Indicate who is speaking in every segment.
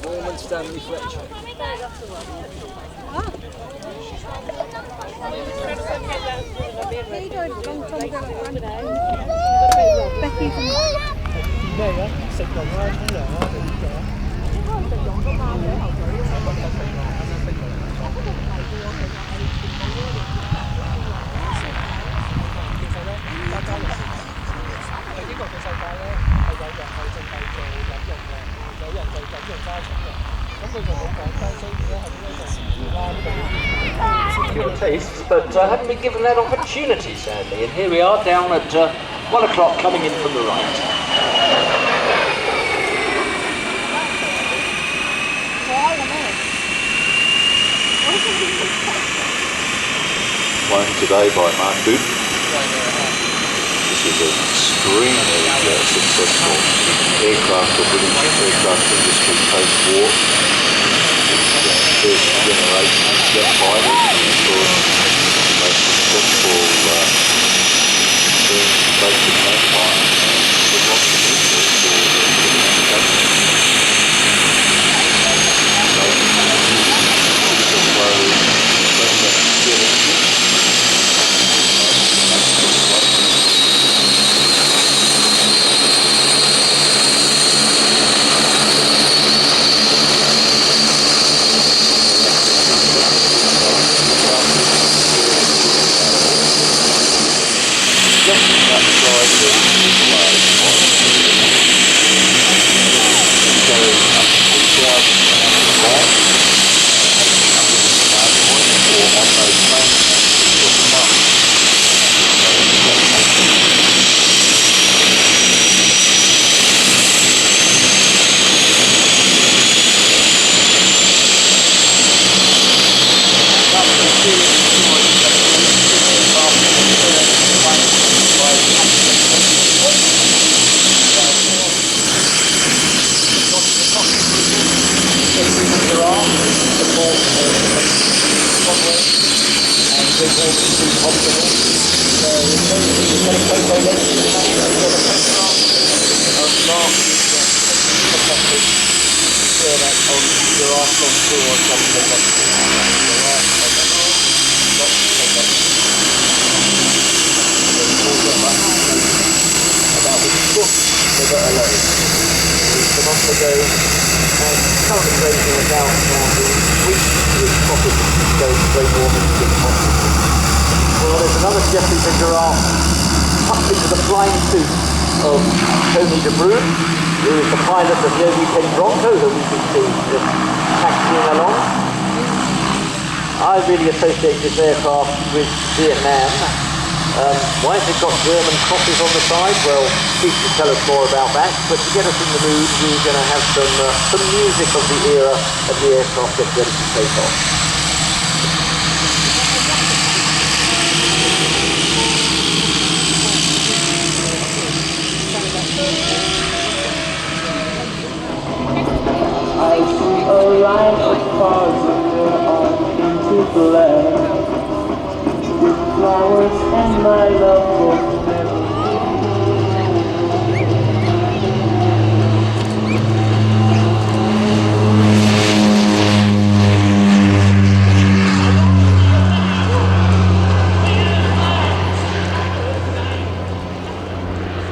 Speaker 1: Norman Stanley Fletcher.
Speaker 2: Your tastes, but I haven't been given that opportunity, sadly. And here we are down at 1 o'clock, coming in from the right.
Speaker 3: Flown today by Mark Booth. This is an extremely successful aircraft for British aircraft industry post-war. First generation jet fighter, of course, the most successful both in mankind and the rocket industry for the communication.
Speaker 2: Who is the pilot of the OV-10 Bronco that we can see taxiing along. I really associate this aircraft with Vietnam. Why has it got German crosses on the side? Well, Pete will tell us more about that, but to get us in the mood, we're going to have some music of the era as the aircraft gets ready to take off.
Speaker 4: I see a line of cars on into black, with flowers and my love for them.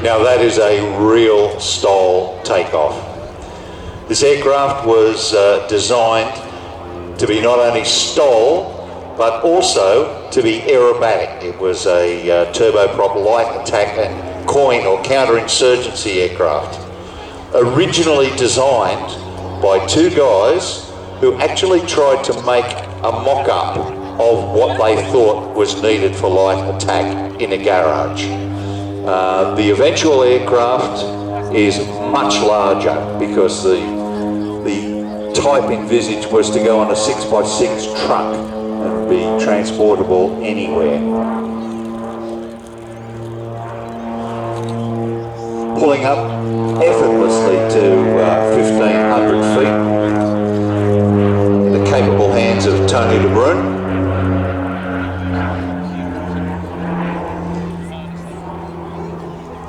Speaker 3: Now that is a real style takeoff. This aircraft was designed to be not only STOL, but also to be aerobatic. It was a turboprop light attack and coin or counterinsurgency aircraft. Originally designed by two guys who actually tried to make a mock-up of what they thought was needed for light attack in a garage. The eventual aircraft is much larger because the type envisaged was to go on a 6x6 truck and be transportable anywhere. Pulling up effortlessly to 1,500 feet in the capable hands of Tony De Bruyn.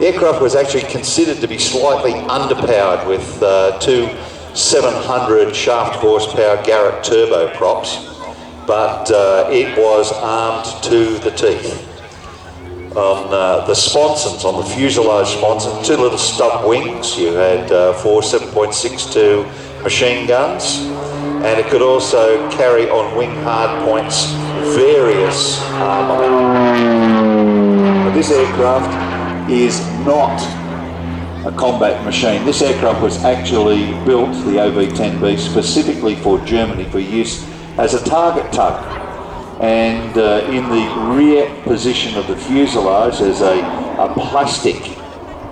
Speaker 3: The aircraft was actually considered to be slightly underpowered with two 700 shaft horsepower Garrett turboprops, but it was armed to the teeth. On the sponsons, on the fuselage sponsons, two little stub wings. You had four 7.62 machine guns, and it could also carry on wing hardpoints various armament. This aircraft is not a combat machine. This aircraft was actually built, the OV-10B, specifically for Germany for use as a target tug. And in the rear position of the fuselage there's a plastic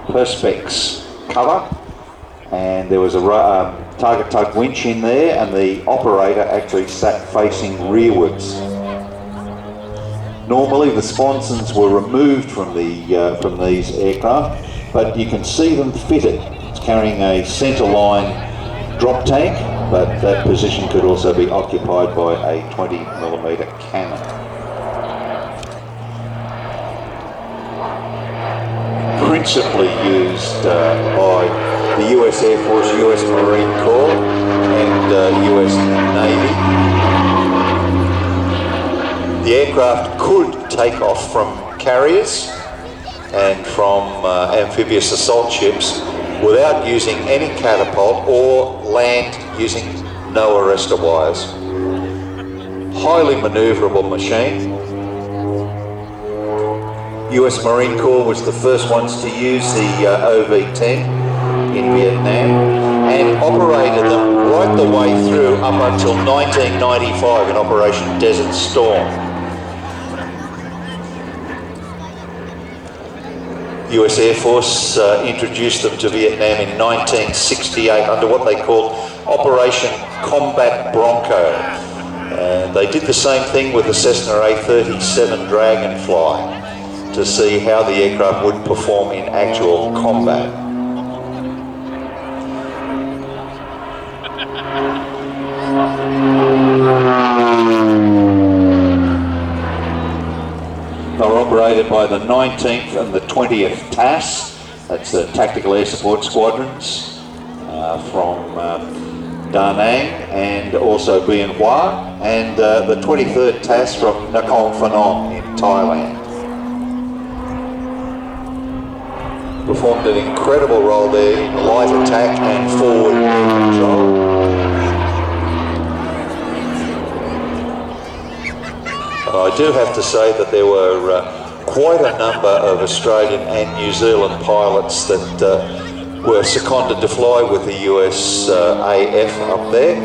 Speaker 3: perspex cover, and there was a target tug winch in there, and the operator actually sat facing rearwards. Normally the sponsons were removed from these aircraft, but you can see them fitted. It's carrying a centerline drop tank, but that position could also be occupied by a 20mm cannon. Principally used by the US Air Force, US Marine Corps and US Navy. The aircraft could take off from carriers and from amphibious assault ships without using any catapult or land using no arrestor wires. Highly manoeuvrable machine. US Marine Corps was the first ones to use the OV-10 in Vietnam and operated them right the way through up until 1995 in Operation Desert Storm. US Air Force introduced them to Vietnam in 1968 under what they called Operation Combat Bronco. And they did the same thing with the Cessna A-37 Dragonfly to see how the aircraft would perform in actual combat. They were operated by the 19th and the 20th TAS, that's the Tactical Air Support Squadrons from Da Nang and also Bien Hoa, and the 23rd TAS from Nakhon Phanom in Thailand. Performed an incredible role there in light attack and forward air control. I do have to say that there were quite a number of Australian and New Zealand pilots that were seconded to fly with the US AF up there.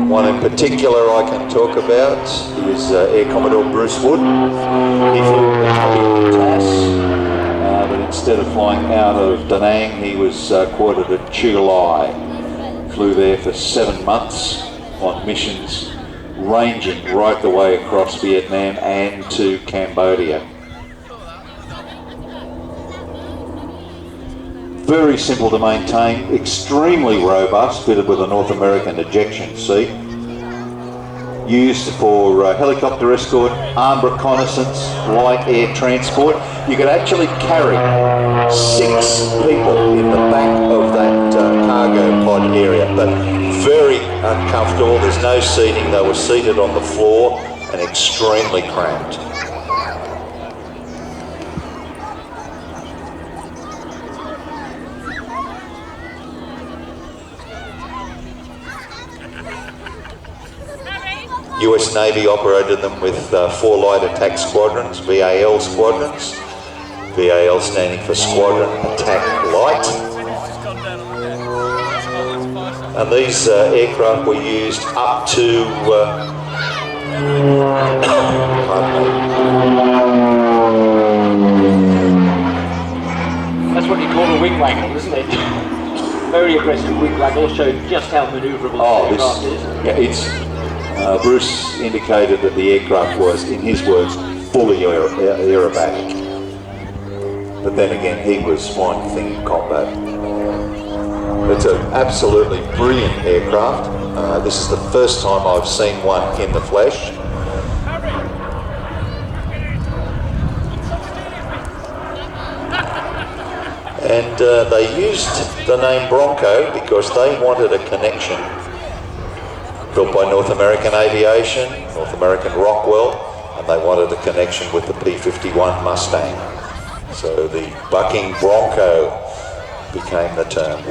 Speaker 3: One in particular I can talk about is Air Commodore Bruce Wood. He flew the TAS, but instead of flying out of Da Nang, he was quartered at Jubilee. Flew there for 7 months on missions ranging right the way across Vietnam and to Cambodia. Very simple to maintain, extremely robust, fitted with a North American ejection seat. Used for helicopter escort, armed reconnaissance, light air transport. You could actually carry 6 people in the back of that cargo pod area, but very uncomfortable. There's no seating. They were seated on the floor and extremely cramped. US Navy operated them with 4 light attack squadrons, VAL squadrons. VAL standing for Squadron Attack Light. And these aircraft were used up to
Speaker 1: That's what you call a wing waggle, isn't it? Very aggressive wing waggle, showed just how manoeuvrable the aircraft is.
Speaker 3: Yeah, it's Bruce indicated that the aircraft was, in his words, fully aerobatic. But then again, he was flying the thing in combat. It's an absolutely brilliant aircraft. This is the first time I've seen one in the flesh. And they used the name Bronco because they wanted a connection, built by North American Aviation, North American Rockwell, and they wanted a connection with the P-51 Mustang. So the bucking Bronco became the term.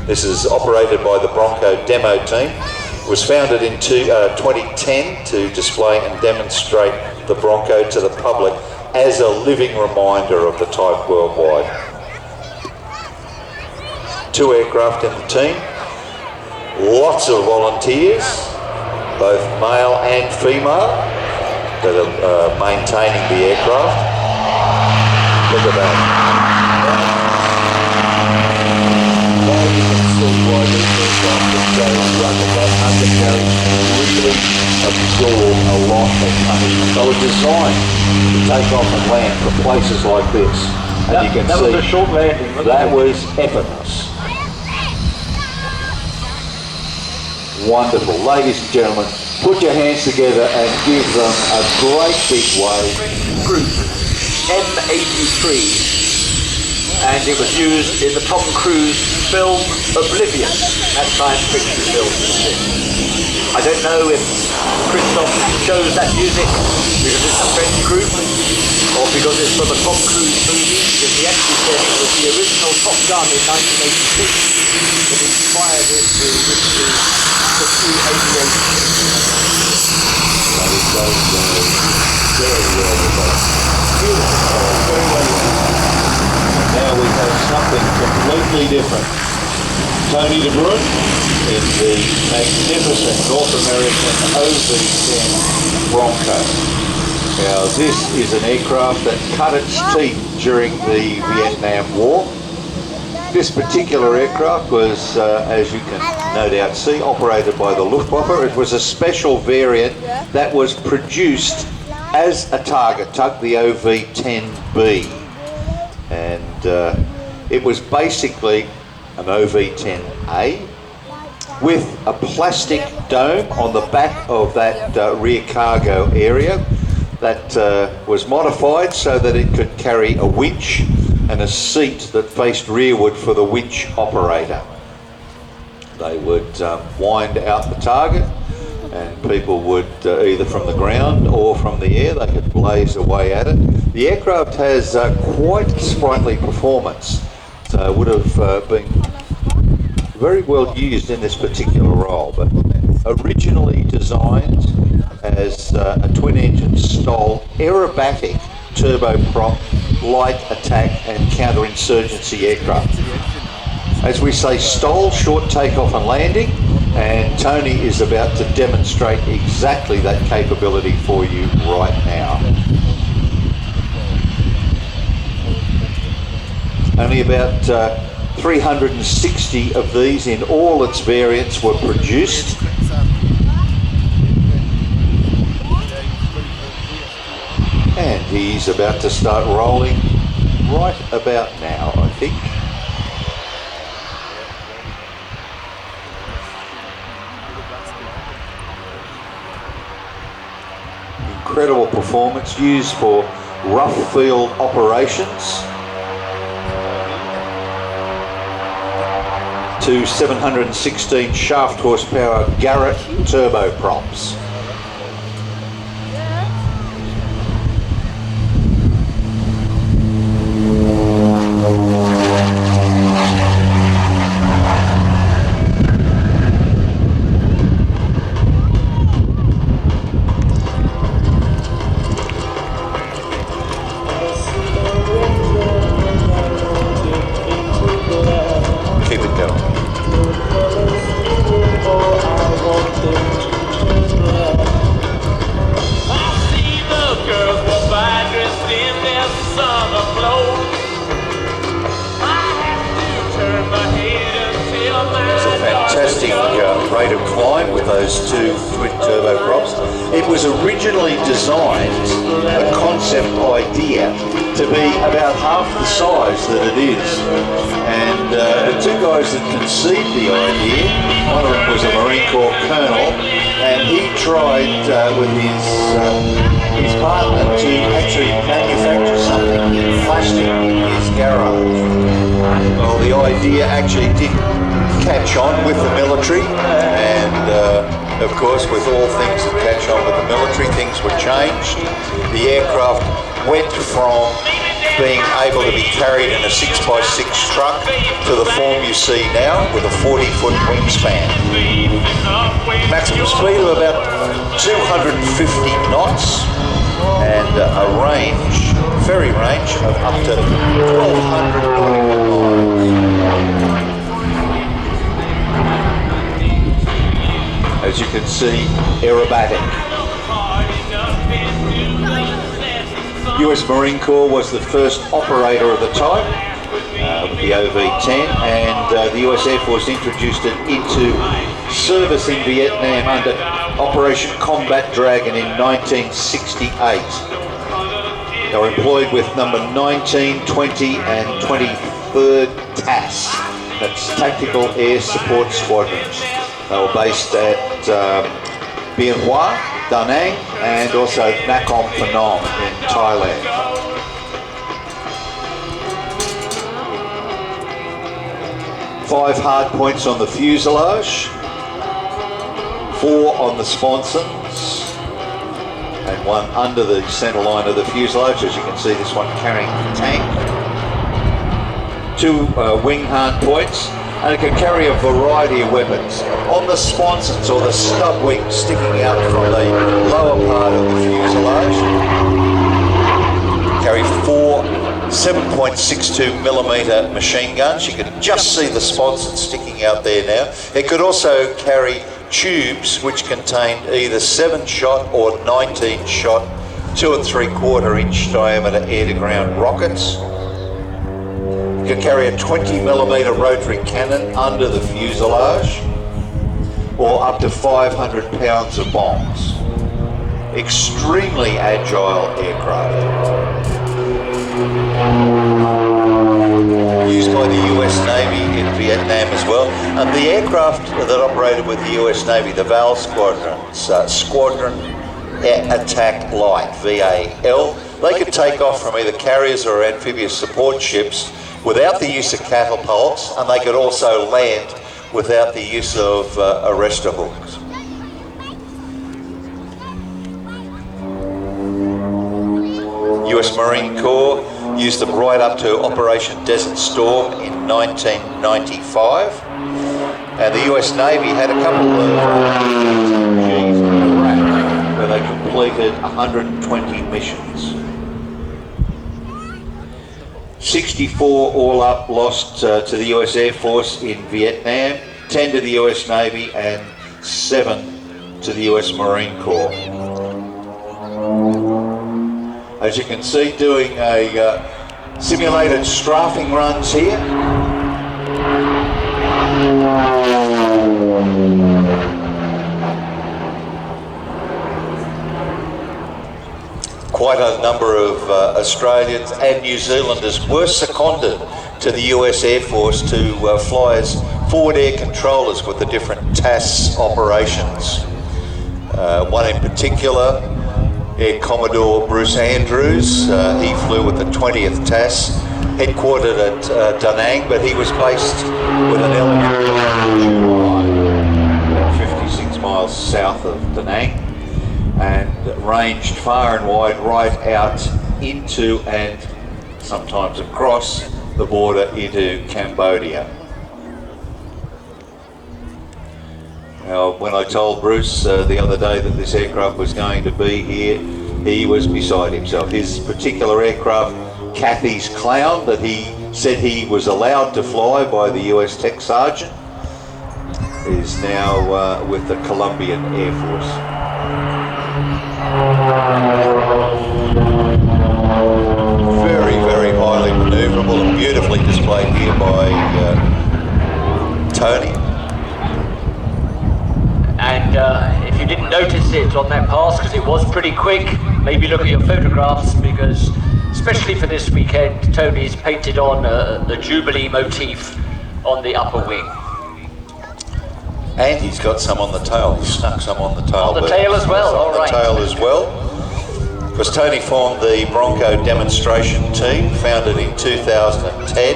Speaker 3: This is operated by the Bronco Demo Team. It was founded in 2010 to display and demonstrate the Bronco to the public as a living reminder of the type worldwide. 2 aircraft in the team, lots of volunteers, both male and female, that are maintaining the aircraft. Look at that. Now you can see why these aircraft are so rugged. That undercarriage really absorb a lot of punishment. They were designed to take off and land for places like this. And you can
Speaker 1: that
Speaker 3: see
Speaker 1: was a short landing, wasn't
Speaker 3: that
Speaker 1: it?
Speaker 3: was effortless. Wonderful. Ladies and gentlemen, put your hands together and give them a great big wave.
Speaker 1: Group M83, and it was used in the Tom Cruise film Oblivion, that science fiction film. I don't know if Christophe chose that music because it's a French group or because it's from a Tom Cruise movie, because he actually said it was the original Top Gun in 1986 that inspired it to pursue aviation.
Speaker 3: That is very well developed. Beautiful. Very well developed. Now we have something completely different. Tony de Bruin in the magnificent North American OV-10 Bronco. Now this is an aircraft that cut its teeth during the Vietnam War. This particular aircraft was, as you can no doubt see, operated by the Luftwaffe. It was a special variant that was produced as a target tug, the OV-10B. And it was basically an OV-10A with a plastic dome on the back of that rear cargo area that was modified so that it could carry a winch and a seat that faced rearward for the winch operator. They would wind out the target, and people would either from the ground or from the air, they could blaze away at it. The aircraft has quite sprightly performance, so it would have been very well used in this particular role, but originally designed as a twin-engine STOL aerobatic turboprop light attack and counterinsurgency aircraft. As we say, STOL, short takeoff and landing, and Tony is about to demonstrate exactly that capability for you right now. Only about 360 of these in all its variants were produced. And he's about to start rolling right about now, I think. Incredible performance used for rough field operations. To 716 shaft horsepower Garrett turboprops. Keep it going. Fantastic rate of climb with those two twin turboprops. It was originally designed, a concept idea, to be about half the size that it is. And the two guys that conceived the idea, one of them was a Marine Corps colonel, and he tried with his partner to actually manufacture something in plastic garage. Well, the idea actually did catch on with the military, and of course, with all things that catch on with the military, things were changed. The aircraft went from being able to be carried in a 6x6 truck to the form you see now with a 40-foot wingspan. Maximum speed of about 250 knots and a range, ferry range of up to 1,200 nautical miles. As you can see, aerobatic. US Marine Corps was the first operator of the type, the OV-10, and the US Air Force introduced it into service in Vietnam under Operation Combat Dragon in 1968. They were employed with number 19, 20 and 23rd TAS, that's Tactical Air Support Squadrons. They were based at Bien Hoa, Da Nang, and also Nakhon Phanom in Thailand. Five hard points on the fuselage, 4 on the sponsons, and 1 under the centre line of the fuselage. As you can see, this one carrying the tank. 2 wing hard points, and it can carry a variety of weapons. On the sponsons, or the stub wings sticking out from the lower part of the fuselage, carry 4 7.62mm machine guns. You can just see the sponsons sticking out there now. It could also carry tubes which contained either 7-shot or 19-shot 2 3/4 inch diameter air-to-ground rockets. You can carry a 20mm rotary cannon under the fuselage, or up to 500 pounds of bombs. Extremely agile aircraft. Used by the US Navy in Vietnam as well. And the aircraft that operated with the US Navy, the VAL squadrons, Squadron Attack Light, VAL, they could take off from either carriers or amphibious support ships without the use of catapults, and they could also land without the use of arrestor hooks. US Marine Corps used them right up to Operation Desert Storm in 1995, and the US Navy had a couple of Gs in Iraq where they completed 120 missions. 64 all up lost to the US Air Force in Vietnam, 10 to the US Navy and 7 to the US Marine Corps. As you can see, doing a simulated strafing runs here. Quite a number of Australians and New Zealanders were seconded to the US Air Force to fly as forward air controllers with the different TAS operations. One in particular, Air Commodore Bruce Andrews, he flew with the 20th TAS, headquartered at Da Nang, but he was based with an element in Jubilee, about 56 miles south of Da Nang, and ranged far and wide right out into and sometimes across the border into Cambodia. Now, when I told Bruce the other day that this aircraft was going to be here, he was beside himself. His particular aircraft, Cathy's Clown, that he said he was allowed to fly by the US Tech Sergeant, is now with the Colombian Air Force. Very, very highly manoeuvrable and beautifully displayed here by Tony.
Speaker 2: And if you didn't notice it on that pass, because it was pretty quick, maybe look at your photographs, because especially for this weekend, Tony's painted on the Jubilee motif on the upper wing.
Speaker 3: And he's got some on the tail. He snuck some on the tail.
Speaker 2: On the tail as well, all right.
Speaker 3: On the tail as well. Because Tony formed the Bronco Demonstration Team, founded in 2010,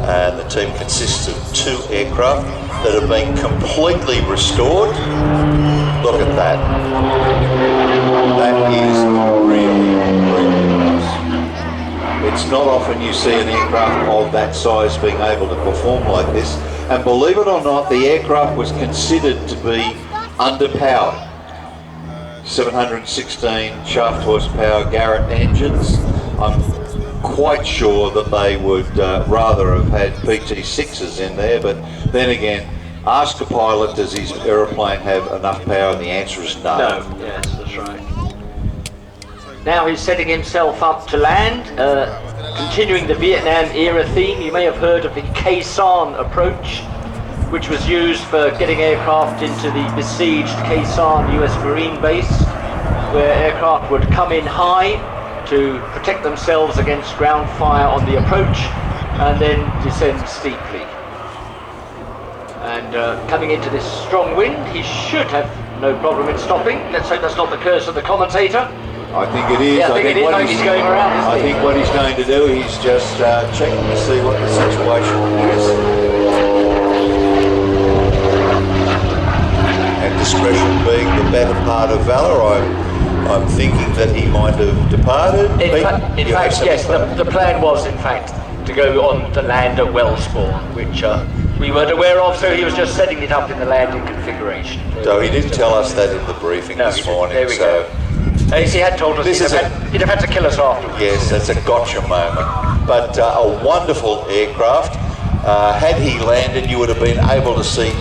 Speaker 3: and the team consists of 2 aircraft that have been completely restored. Look at that. That is really, really nice. It's not often you see an aircraft of that size being able to perform like this, and believe it or not, the aircraft was considered to be underpowered. 716 shaft horsepower Garrett engines. I'm quite sure that they would rather have had PT6s in there, but then again, ask the pilot, does his aeroplane have enough power, and the answer is no.
Speaker 2: No, yes, that's right. Now he's setting himself up to land, continuing the Vietnam era theme. You may have heard of the Khe approach, which was used for getting aircraft into the besieged Khe US Marine base, where aircraft would come in high to protect themselves against ground fire on the approach and then descend steeply. And coming into this strong wind, he should have no problem in stopping. Let's hope that's not the curse of the commentator.
Speaker 1: I think it is.
Speaker 2: Yeah, I think it is.
Speaker 1: what
Speaker 2: He's going around,
Speaker 1: I think what he's going to do, he's just checking to see what the situation is.
Speaker 3: And discretion being the better part of valour, I'm thinking that he might have departed.
Speaker 2: In fact, yes, the plan was, in fact, to go on the land at Wellsbourne, which we weren't aware of, so he was just setting it up in the landing configuration.
Speaker 3: So he didn't tell us that in the briefing this morning.
Speaker 2: There we go. He had told us he'd have had to kill us afterwards.
Speaker 3: Yes, that's a gotcha moment. But a wonderful aircraft. Had he landed, you would have been able to see